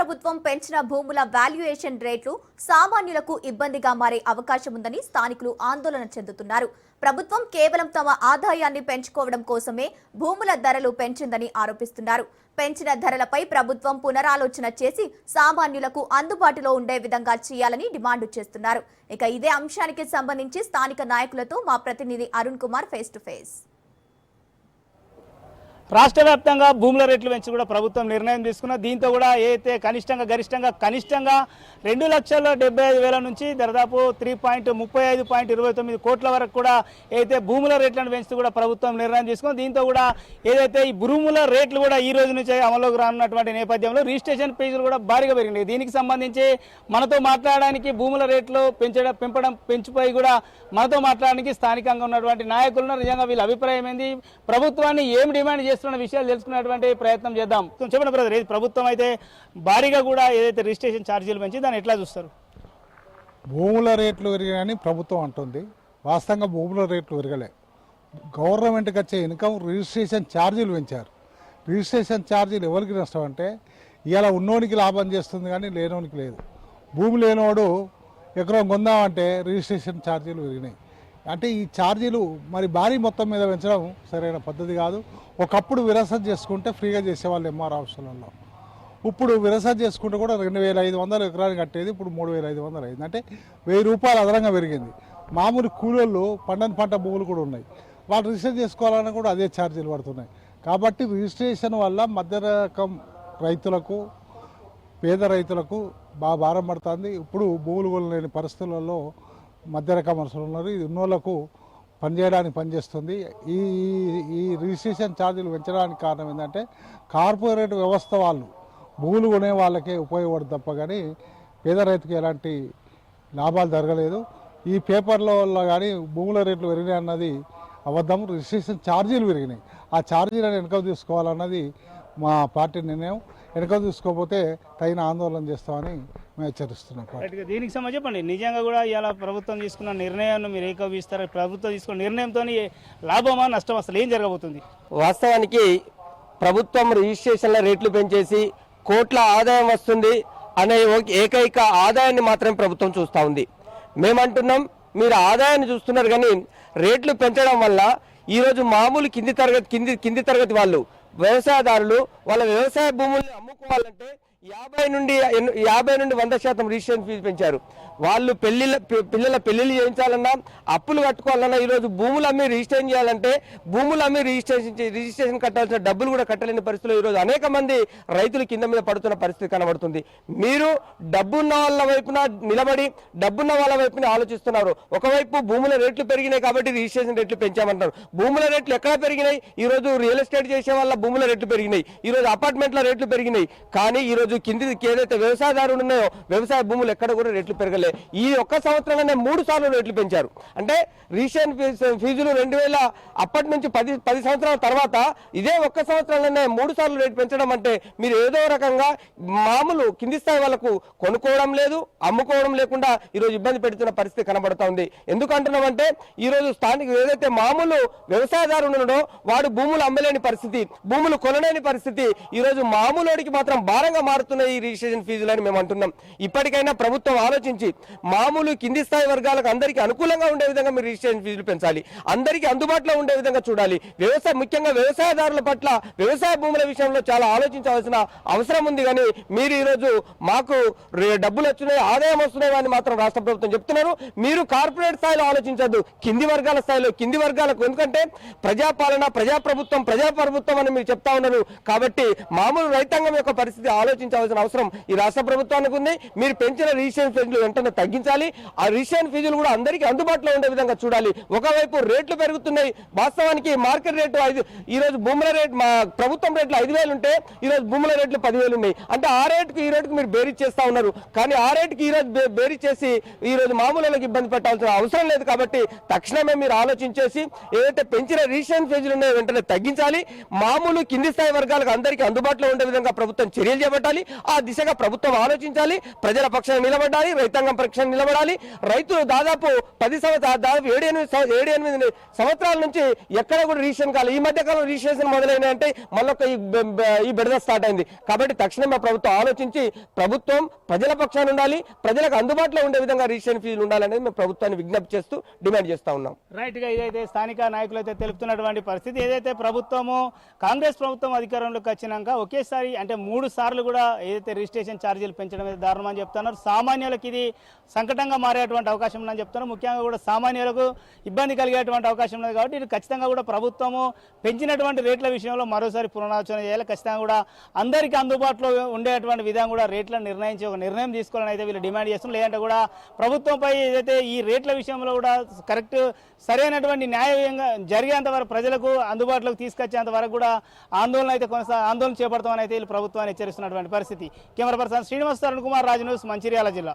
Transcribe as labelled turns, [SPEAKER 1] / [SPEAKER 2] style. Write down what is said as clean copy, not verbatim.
[SPEAKER 1] ప్రభుత్వం పెంచిన భూముల వాల్యుయేషన్ రేట్లు సామాన్యులకు ఇబ్బందిగా మారే అవకాశం ఉందని స్థానికులు ఆందోళన చెందుతున్నారు. ప్రభుత్వం కేవలం తమ ఆదాయాన్ని పెంచుకోవడం కోసమే భూముల ధరలు పెంచిందని ఆరోపిస్తున్నారు. పెంచిన ధరలపై ప్రభుత్వం పునరాలోచన చేసి సామాన్యులకు అందుబాటులో ఉండే విధంగా చేయాలని డిమాండ్ చేస్తున్నారు. ఇక ఇదే అంశానికి సంబంధించి స్థానిక నాయకులతో మా ప్రతినిధి Arun Kumar face to face.
[SPEAKER 2] రాష్ట్ర వ్యాప్తంగా భూముల రేట్లు పెంచి కూడా ప్రభుత్వం నిర్ణయం తీసుకున్న దీంతో కూడా ఏదైతే కనిష్టంగా 2,75,000 నుంచి దాదాపు 35.29 కోట్ల వరకు కూడా ఏదైతే భూముల రేట్లను పెంచుతూ కూడా ప్రభుత్వం నిర్ణయం తీసుకుంది. దీంతో కూడా ఏదైతే ఈ భూముల రేట్లు కూడా ఈ రోజు నుంచి అమల్లోకి రానున్నటువంటి నేపథ్యంలో రిజిస్ట్రేషన్ ఫీజులు కూడా భారీగా పెరిగినాయి. దీనికి సంబంధించి మనతో మాట్లాడడానికి భూముల రేట్లు పెంచిపోయి కూడా మనతో మాట్లాడడానికి స్థానికంగా ఉన్నటువంటి నాయకులు నిజంగా వీళ్ళ అభిప్రాయం ఏంది, ప్రభుత్వాన్ని ఏం డిమాండ్ చేస్తున్న విషయాలు తెలుసుకునేటువంటి ప్రయత్నం చేద్దాం. చెప్పండి బ్రదర్, ప్రభుత్వం అయితే భారీగా కూడా ఏదైతే రిజిస్ట్రేషన్ ఛార్జీలు పెంచి దాన్ని ఎట్లా చూస్తారు?
[SPEAKER 3] భూముల రేట్లు పెరిగాయని ప్రభుత్వం అంటుంది. వాస్తవంగా భూముల రేట్లు పెరగలే. గవర్నమెంట్కి వచ్చే ఇన్కమ్ రిజిస్ట్రేషన్ ఛార్జీలు పెంచారు. రిజిస్ట్రేషన్ ఛార్జీలు ఎవరికి నష్టం అంటే ఇవాళ ఉన్నోనికి లాభం చేస్తుంది కానీ లేనోనికి లేదు. భూమి లేనోడు ఎకరం కొందామంటే రిజిస్ట్రేషన్ ఛార్జీలు పెరిగినాయి. అంటే ఈ ఛార్జీలు మరి భారీ మొత్తం మీద పెంచడం సరైన పద్ధతి కాదు. ఒకప్పుడు విరసన చేసుకుంటే ఫ్రీగా చేసేవాళ్ళు ఎంఆర్ ఆఫీసులలో. ఇప్పుడు విరసన చేసుకుంటే కూడా 2,500 ఎకరాలు కట్టేది ఇప్పుడు 3,500 అయింది. అంటే 1,000 రూపాయలు అదనంగా పెరిగింది. మామూలు కూలీళ్ళు పంట భూములు కూడా ఉన్నాయి. వాళ్ళు రిజిస్టర్ చేసుకోవాలన్నా కూడా అదే ఛార్జీలు పడుతున్నాయి. కాబట్టి రిజిస్ట్రేషన్ వల్ల మధ్య రకం రైతులకు, పేద రైతులకు బాగా భారం పడుతుంది. ఇప్పుడు భూములు కొనలేని పరిస్థితులలో మధ్య రకం మనుషులు ఉన్నారు. ఇది ఉన్నోళ్లకు పనిచేయడానికి పనిచేస్తుంది. ఈ రిజిస్ట్రేషన్ ఛార్జీలు పెంచడానికి కారణం ఏంటంటే కార్పొరేట్ వ్యవస్థ వాళ్ళు భూములు కొనే వాళ్ళకే ఉపయోగపడు తప్ప కానీ పేద రైతుకి ఎలాంటి లాభాలు జరగలేదు. ఈ పేపర్ల వల్ల కానీ భూముల రేట్లు పెరిగినాయి అన్నది అబద్ధం. రిజిస్ట్రేషన్ ఛార్జీలు పెరిగినాయి. ఆ ఛార్జీలను వెనక తీసుకోవాలన్నది మా పార్టీ నిర్ణయం. వెనక తీసుకోకపోతే తగిన ఆందోళన చేస్తామని మేము హెచ్చరిస్తున్నాం.
[SPEAKER 2] దీనికి సంబంధించి చెప్పండి, నిజంగా కూడా ఇలా ప్రభుత్వం తీసుకున్న నిర్ణయాన్ని మీరు ఏకీభవిస్తారు? ప్రభుత్వం తీసుకున్న నిర్ణయంతో లాభమా నష్టం, అసలు ఏం జరగబోతుంది?
[SPEAKER 4] వాస్తవానికి ప్రభుత్వం రిజిస్ట్రేషన్ల రేట్లు పెంచేసి కోట్ల ఆదాయం వస్తుంది అనే ఏకైక ఆదాయాన్ని మాత్రమే ప్రభుత్వం చూస్తూ ఉంది. మేమంటున్నాం, మీరు ఆదాయాన్ని చూస్తున్నారు కానీ రేట్లు పెంచడం వల్ల ఈరోజు మామూలు కింది తరగతి వాళ్ళు, వ్యవసాయదారులు వాళ్ళ వ్యవసాయ భూముల్ని అమ్ముకోవాలంటే 50 నుండి 100% రిజిస్ట్రేషన్ ఫీజు పెంచారు. వాళ్ళు పిల్లల పెళ్లిళ్ళు చేయించాలన్నా, అప్పులు కట్టుకోవాలన్నా, ఈరోజు భూములు అమ్మి రిజిస్ట్రేషన్ చేయాలంటే భూములు అమ్మి రిజిస్ట్రేషన్ కట్టాల్సిన డబ్బులు కూడా కట్టలేని పరిస్థితుల్లో ఈరోజు అనేక మంది రైతులు కింద మీద పడుతున్న పరిస్థితి కనబడుతుంది. మీరు డబ్బున్న వాళ్ళ వైపున నిలబడి డబ్బున్న వాళ్ళ వైపున ఆలోచిస్తున్నారు. ఒకవైపు భూముల రేట్లు పెరిగినాయి కాబట్టి రిజిస్ట్రేషన్ రేట్లు పెంచామంటారు. భూముల రేట్లు ఎక్కడ పెరిగినాయి? ఈరోజు రియల్ ఎస్టేట్ చేసే వాళ్ళ భూముల రేట్లు పెరిగినాయి, ఈరోజు అపార్ట్మెంట్ల రేట్లు పెరిగినాయి. కానీ ఈరోజు కిందికి ఏదైతే వ్యవసాయదారులు ఉన్నాయో వ్యవసాయ భూములు ఎక్కడ కూడా రేట్లు పెరగలే. ఈ ఒక్క సంవత్సరంలోనే 3 సార్లు రేట్లు పెంచారు. అంటే రిజిస్ట్రేషన్ ఫీజులు 2000 అప్పటి నుంచి 10 సంవత్సరాల తర్వాత ఇదే ఒక్క సంవత్సరంలోనే 3 సార్లు రేటు పెంచడం అంటే మీరు ఏదో రకంగా మామూలు కింది స్థాయి వాళ్ళకు కొనుక్కోవడం లేదు, అమ్ముకోవడం లేకుండా ఈరోజు ఇబ్బంది పెడుతున్న పరిస్థితి కనబడతా ఉంది. ఎందుకు అంటున్నామంటే ఈరోజు స్థానిక ఏదైతే మామూలు వ్యవసాయదారుడు ఉన్నాడో వాడు భూములు అమ్మలేని పరిస్థితి, భూములు కొనలేని పరిస్థితి ఈరోజు మామూలుడికి మాత్రం భారంగా మారుతున్న ఈ రిజిస్ట్రేషన్ ఫీజులని మేము అంటున్నాం. ఇప్పటికైనా ప్రభుత్వం ఆలోచించి మామూలు కింది స్థాయి వర్గాలకు అందరికీ అనుకూలంగా ఉండే విధంగా మీరు రిజిస్ట్రేషన్ ఫీజులు పెంచాలి, అందరికీ అందుబాటులో ఉండే విధంగా చూడాలి. ముఖ్యంగా వ్యవసాయదారుల పట్ల, వ్యవసాయ భూముల విషయంలో చాలా ఆలోచించవలసిన అవసరం ఉంది. కానీ మీరు ఈరోజు మాకు డబ్బులు వస్తున్నాయి, ఆదాయం వస్తున్నాయి అని మాత్రం రాష్ట్ర ప్రభుత్వం చెప్తున్నారు. మీరు కార్పొరేట్ స్థాయిలో ఆలోచించద్దు, కింది వర్గాల స్థాయిలో, కింది వర్గాలకు. ఎందుకంటే ప్రజాపాలన, ప్రజాప్రభుత్వం అని మీరు చెప్తా ఉన్నారు. కాబట్టి మామూలు రైతాంగం యొక్క పరిస్థితి ఆలోచించవలసిన అవసరం ఈ రాష్ట్ర ప్రభుత్వానికి ఉంది. మీరు పెంచిన రిజిస్ట్రేషన్ ఫీజులు వెంటనే తగ్గించాలి. ఆ రిజిస్ట్రేషన్ ఫీజులు కూడా అందరికీ అందుబాటులో ఉండే విధంగా చూడాలి. ఒకవైపు రేట్లు పెరుగుతున్నాయి. వాస్తవానికి మార్కెట్ రేటు ఈరోజు భూముల రేటు ప్రభుత్వం రేట్లు 5,000 ఉంటే ఈరోజు భూముల రేట్లు 10,000 ఉన్నాయి. అంటే ఆ రేటుకి ఈ రేటుకు మీరు బేరీ చేస్తా ఉన్నారు. కానీ ఆ రేటుకి ఈరోజు బేరీ చేసి ఈరోజు మామూలులకు ఇబ్బంది పెట్టాల్సిన అవసరం లేదు. కాబట్టి తక్షణమే మీరు ఆలోచించేసి ఏదైతే పెంచిన రిజిస్ట్రేషన్ ఫీజులు ఉన్నాయో వెంటనే తగ్గించాలి. మామూలు కింది స్థాయి వర్గాలకు అందరికీ అందుబాటులో ఉండే విధంగా ప్రభుత్వం చర్యలు చేపట్టాలి. ఆ దిశగా ప్రభుత్వం ఆలోచించాలి. ప్రజల పక్షాన నిలబడాలి, రైతాంగం పక్షాన నిలబడాలి. రైతులు దాదాపు 10 సంవత్సరాలు, దాదాపు 7-8 సంవత్సరాల నుంచి ఎక్కడ కూడా రిజిస్ట్రేషన్ కాలేదు. ఈ మధ్య కాలం రిజిస్ట్రేషన్ మొదలైనాయంటే మళ్ళొక ఈ బెడద స్టార్ట్ అయింది. కాబట్టి తక్షణమే ప్రభుత్వం ఆలోచించి ప్రభుత్వం ప్రజల పక్షాన ఉండాలి, ప్రజలకు అందుబాటులో ఉండే విధంగా రిజిస్ట్రేషన్ ఫీజులు ఉండాలనేది మేము ప్రభుత్వాన్ని విజ్ఞప్తి చేస్తూ డిమాండ్ చేస్తా ఉన్నాం.
[SPEAKER 2] రైట్ గా ఇదైతే స్థానిక నాయకులు అయితే తెలుపుతున్నటువంటి పరిస్థితి. ఏదైతే ప్రభుత్వము కాంగ్రెస్ ప్రభుత్వం అధికారంలోకి వచ్చినాక ఒకేసారి అంటే 3 సార్లు కూడా ఏదైతే రిజిస్ట్రేషన్ ఛార్జీలు పెంచడం అనేది దారుణం అని చెప్తున్నారు. సామాన్యులకు ఇది సంకటంగా మారేటువంటి అవకాశం ఉందని చెప్తున్నారు. ముఖ్యంగా కూడా సామాన్యులకు ఇబ్బంది కలిగేటువంటి అవకాశం ఉన్నది. కాబట్టి ఇది ఖచ్చితంగా కూడా ప్రభుత్వము పెంచినటువంటి రేట్ల విషయంలో మరోసారి పునరాలోచన చేయాలి. ఖచ్చితంగా కూడా అందరికీ అందుబాటులో ఉండేటువంటి విధంగా కూడా రేట్లను నిర్ణయించి ఒక నిర్ణయం తీసుకోవాలని అయితే వీళ్ళు డిమాండ్ చేస్తున్నారు. లేదంటే కూడా ప్రభుత్వంపై ఏదైతే ఈ రేట్ల విషయంలో కూడా కరెక్ట్ సరైనటువంటి న్యాయంగా జరిగేంత వరకు ప్రజలకు అందుబాటులోకి తీసుకొచ్చేంత వరకు కూడా ఆందోళన చేపడతామని అయితే వీళ్ళు ప్రభుత్వాన్ని హెచ్చరిస్తున్నటువంటి పరిస్థితి. Camera person Srinivas, Tarun Kumar, Raj news, Mancherial జిల్లా.